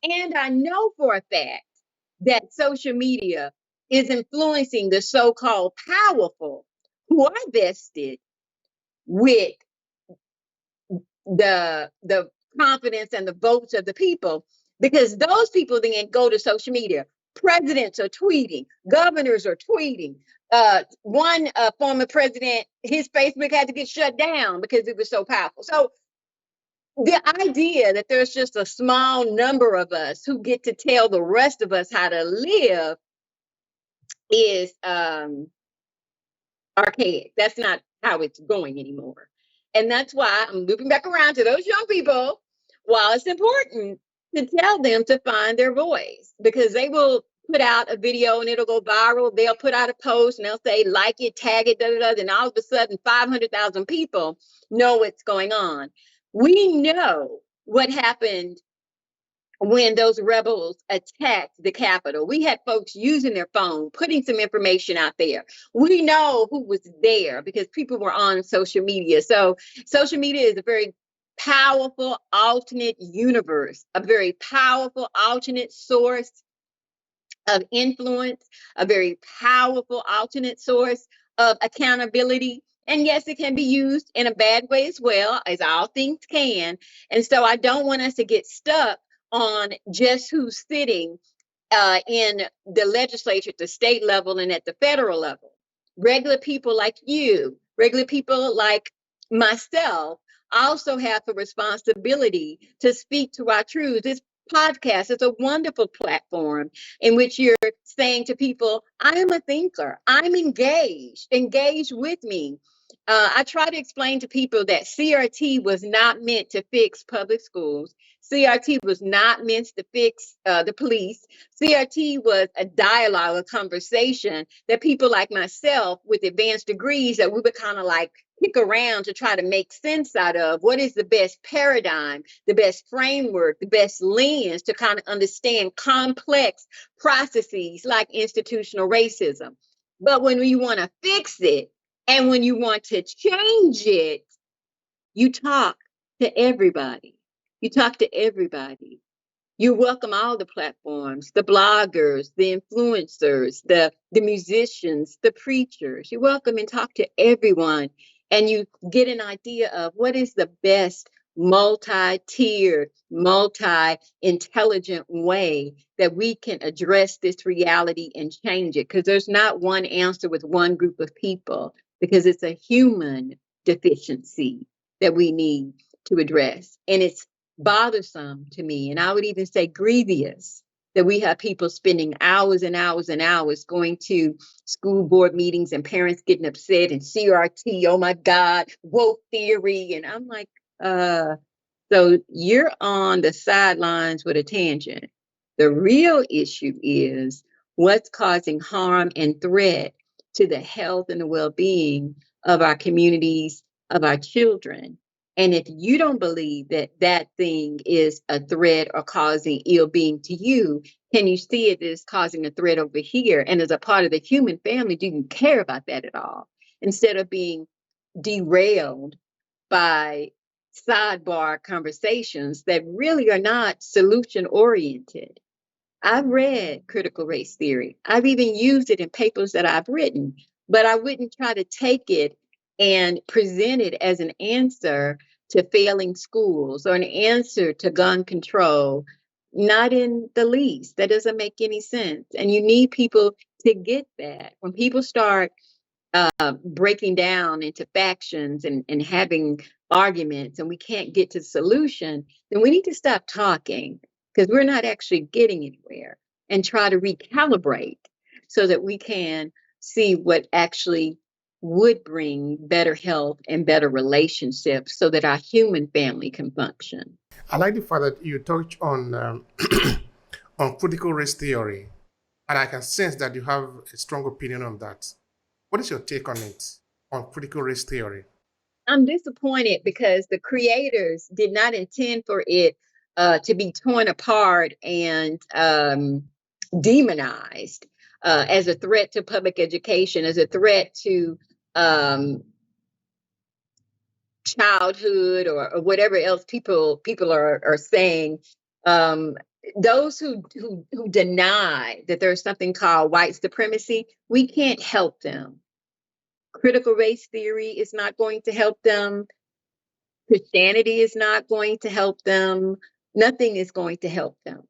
And I know for a fact that social media is influencing the so-called powerful who are vested with the confidence and the votes of the people, because those people then go to social media. Presidents are tweeting, governors are tweeting. One former president, his Facebook had to get shut down because it was so powerful. So the idea that there's just a small number of us who get to tell the rest of us how to live is archaic. That's not how it's going anymore. And that's why I'm looping back around to those young people. While it's important to tell them to find their voice, because they will put out a video and it'll go viral. They'll put out a post and they'll say, like it, tag it, da, da, da. Then all of a sudden, 500,000 people know what's going on. We know what happened when those rebels attacked the Capitol. We had folks using their phone, putting some information out there. We know who was there because people were on social media. So social media is a very powerful alternate universe, a very powerful alternate source of influence, a very powerful alternate source of accountability. And yes, it can be used in a bad way as well, as all things can. And so I don't want us to get stuck on just who's sitting in the legislature at the state level and at the federal level. Regular people like you, regular people like myself, also have the responsibility to speak to our truths. This podcast is a wonderful platform in which you're saying to people, I am a thinker, I'm engaged with me. I try to explain to people that CRT was not meant to fix public schools. CRT was not meant to fix the police. CRT was a dialogue, a conversation that people like myself with advanced degrees that we would kind of like pick around to try to make sense out of what is the best paradigm, the best framework, the best lens to kind of understand complex processes like institutional racism. But when you want to fix it and when you want to change it, you talk to everybody. You talk to everybody. You welcome all the platforms, the bloggers, the influencers, the musicians, the preachers. You welcome and talk to everyone. And you get an idea of what is the best multi-tiered, multi-intelligent way that we can address this reality and change it. Because there's not one answer with one group of people, because it's a human deficiency that we need to address. And it's bothersome to me, and I would even say grievous, that we have people spending hours and hours and hours going to school board meetings and parents getting upset and CRT, oh my God, woke theory. And I'm like, so you're on the sidelines with a tangent. The real issue is what's causing harm and threat to the health and the well-being of our communities, of our children. And if you don't believe that that thing is a threat or causing ill being to you, can you see it as causing a threat over here? And as a part of the human family, do you care about that at all? Instead of being derailed by sidebar conversations that really are not solution oriented. I've read critical race theory. I've even used it in papers that I've written, but I wouldn't try to take it and present it as an answer to failing schools or an answer to gun control. Not in the least. That doesn't make any sense. And you need people to get that. When people start breaking down into factions and having arguments and we can't get to the solution, then we need to stop talking, because we're not actually getting anywhere, and try to recalibrate so that we can see what actually would bring better health and better relationships so that our human family can function. I like the fact that you touch on on critical race theory, and I can sense that you have a strong opinion on that. What is your take on it, on critical race theory? I'm disappointed because the creators did not intend for it to be torn apart and demonized as a threat to public education, as a threat to um, childhood or whatever else people are saying. Um, those who deny that there's something called white supremacy, we can't help them. Critical race theory is not going to help them. Christianity is not going to help them. Nothing is going to help them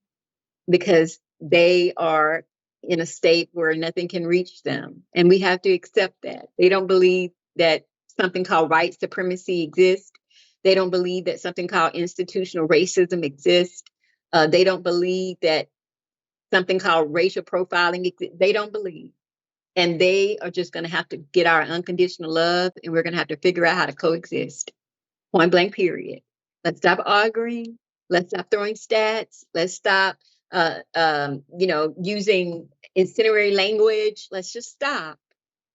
because they are in a state where nothing can reach them. And we have to accept that. They don't believe that something called white supremacy exists. They don't believe that something called institutional racism exists. They don't believe that something called racial profiling exists. They don't believe. And they are just going to have to get our unconditional love, and we're going to have to figure out how to coexist. Point blank, period. Let's stop arguing. Let's stop throwing stats. Let's stop, using incendiary language. Let's just stop.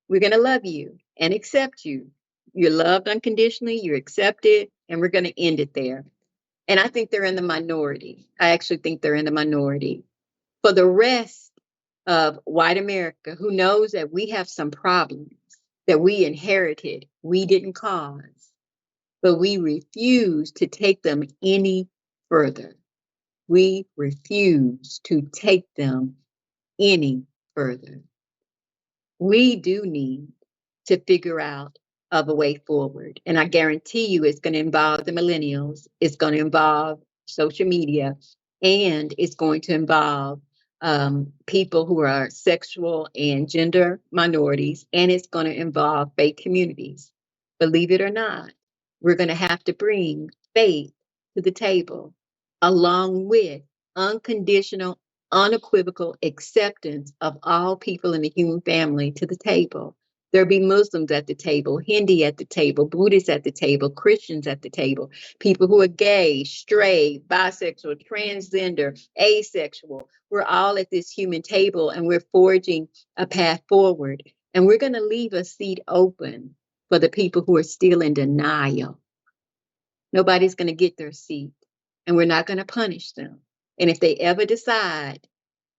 We're going to love you and accept you. You're loved unconditionally. You're accepted, and we're going to end it there. And I think they're in the minority. I actually think they're in the minority. For the rest of white America, who knows that we have some problems that we inherited, we didn't cause, but we refuse to take them any further. We refuse to take them any further. We do need to figure out of a way forward. And I guarantee you it's going to involve the millennials, it's going to involve social media, and it's going to involve people who are sexual and gender minorities, and it's going to involve faith communities. Believe it or not, we're going to have to bring faith to the table along with unconditional, unequivocal acceptance of all people in the human family to the table. There'll be Muslims at the table, Hindi at the table, Buddhists at the table, Christians at the table, people who are gay, straight, bisexual, transgender, asexual. We're all at this human table and we're forging a path forward. And we're going to leave a seat open for the people who are still in denial. Nobody's going to get their seat, and we're not going to punish them. And if they ever decide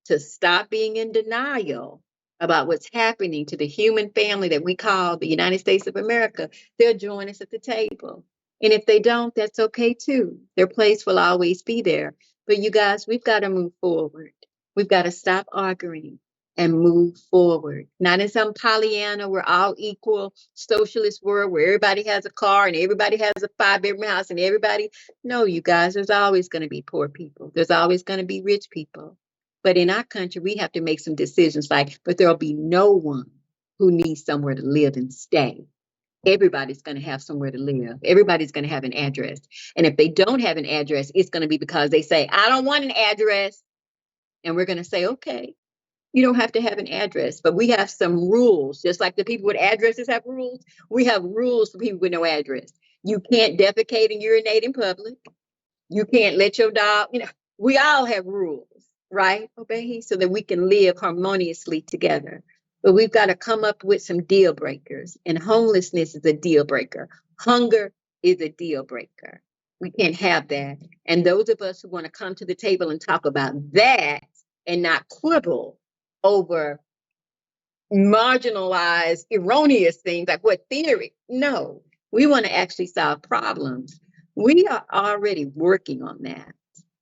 to stop being in denial about what's happening to the human family that we call the United States of America, they'll join us at the table. And if they don't, that's okay too. Their place will always be there. But you guys, we've got to move forward. We've got to stop arguing and move forward. Not in some Pollyanna, we're all equal socialist world where everybody has a car and everybody has a 5-bedroom house and everybody. No, you guys, there's always going to be poor people. There's always going to be rich people. But in our country, we have to make some decisions but there'll be no one who needs somewhere to live and stay. Everybody's going to have somewhere to live. Everybody's going to have an address. And if they don't have an address, it's going to be because they say, I don't want an address. And we're going to say, okay, you don't have to have an address, but we have some rules. Just like the people with addresses have rules, we have rules for people with no address. You can't defecate and urinate in public. You can't let your dog, we all have rules, right? Obey, so that we can live harmoniously together. But we've got to come up with some deal breakers. And homelessness is a deal breaker. Hunger is a deal breaker. We can't have that. And those of us who want to come to the table and talk about that and not quibble over marginalized, erroneous things like what theory. No, we want to actually solve problems. We are already working on that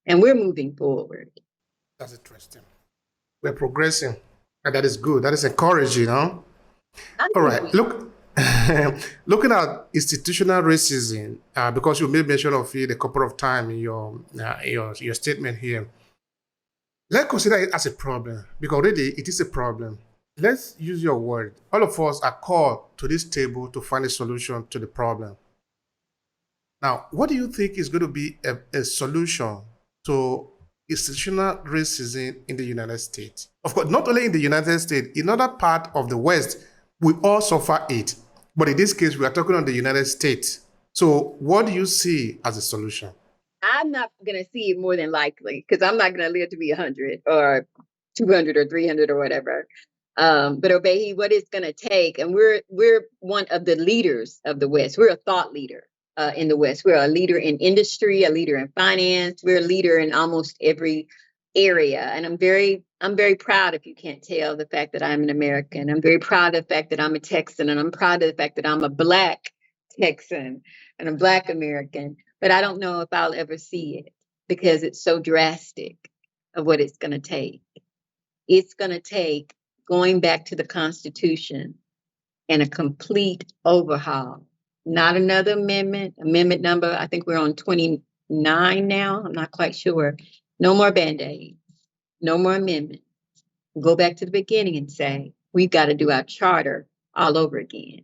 and we're moving forward. That's interesting. We're progressing, and that is good. That is encouraging, All right. Look, looking at institutional racism, because you made mention of it a couple of times in your statement here. Let's consider it as a problem, because already it is a problem. Let's use your word. All of us are called to this table to find a solution to the problem. Now, what do you think is going to be a solution to institutional racism in the United States? Of course, not only in the United States, in other part of the West, we all suffer it. But in this case, we are talking on the United States. So what do you see as a solution? I'm not going to see it more than likely because I'm not going to live to be 100 or 200 or 300 or whatever. But Obehi, what it's going to take, and we're one of the leaders of the West. We're a thought leader in the West. We're a leader in industry, a leader in finance. We're a leader in almost every area. And I'm very proud, if you can't tell, the fact that I'm an American. I'm very proud of the fact that I'm a Texan, and I'm proud of the fact that I'm a Black Texan and a Black American. But I don't know if I'll ever see it because it's so drastic. of what it's going to take. It's going to take going back to the Constitution and a complete overhaul. Not another amendment, amendment number, I think we're on 29 now. I'm not quite sure. No more Band-Aids, no more amendments. Go back to the beginning and say, we've got to do our charter all over again.